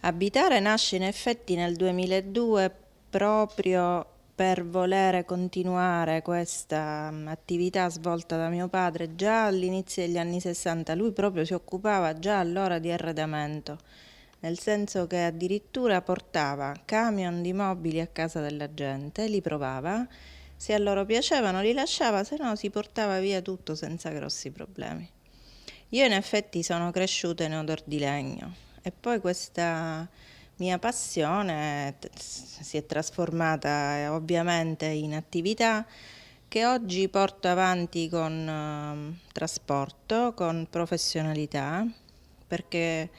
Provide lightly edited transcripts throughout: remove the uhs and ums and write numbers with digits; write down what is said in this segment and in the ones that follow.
Abitare nasce in effetti nel 2002 proprio per volere continuare questa attività svolta da mio padre già all'inizio degli anni 60. Lui proprio si occupava già allora di arredamento, nel senso che addirittura portava camion di mobili a casa della gente, li provava, se a loro piacevano li lasciava, se no si portava via tutto senza grossi problemi. Io in effetti sono cresciuta in odor di legno e poi questa mia passione si è trasformata ovviamente in attività che oggi porto avanti con trasporto, con professionalità, perché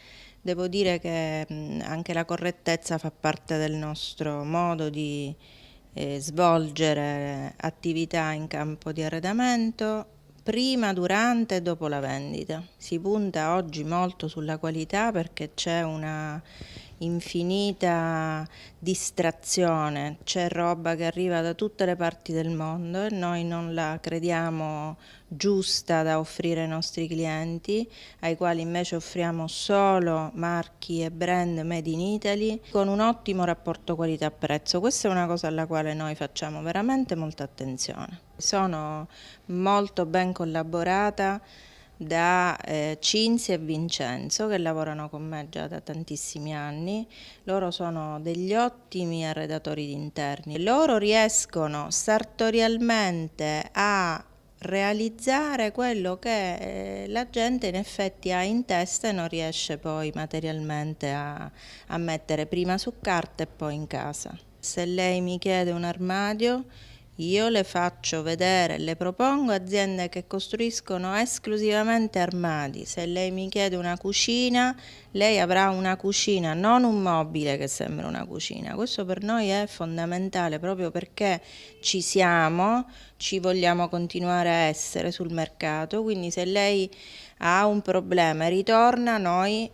devo dire che anche la correttezza fa parte del nostro modo di svolgere attività in campo di arredamento prima, durante e dopo la vendita. Si punta oggi molto sulla qualità perché c'è una infinita distrazione, c'è roba che arriva da tutte le parti del mondo e noi non la crediamo giusta da offrire ai nostri clienti, ai quali invece offriamo solo marchi e brand made in Italy con un ottimo rapporto qualità-prezzo. Questa è una cosa alla quale noi facciamo veramente molta attenzione. Sono molto ben collaborata da Cinzia e Vincenzo, che lavorano con me già da tantissimi anni. Loro sono degli ottimi arredatori di interni. Loro riescono sartorialmente a realizzare quello che la gente in effetti ha in testa e non riesce poi materialmente a mettere prima su carta e poi in casa. Se lei mi chiede un armadio, io le faccio vedere, le propongo aziende che costruiscono esclusivamente armadi. Se lei mi chiede una cucina, lei avrà una cucina, non un mobile che sembra una cucina. Questo per noi è fondamentale proprio perché ci siamo, ci vogliamo continuare a essere sul mercato, quindi se lei ha un problema e ritorna, noi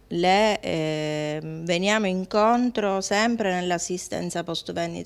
le veniamo incontro sempre nell'assistenza post vendita.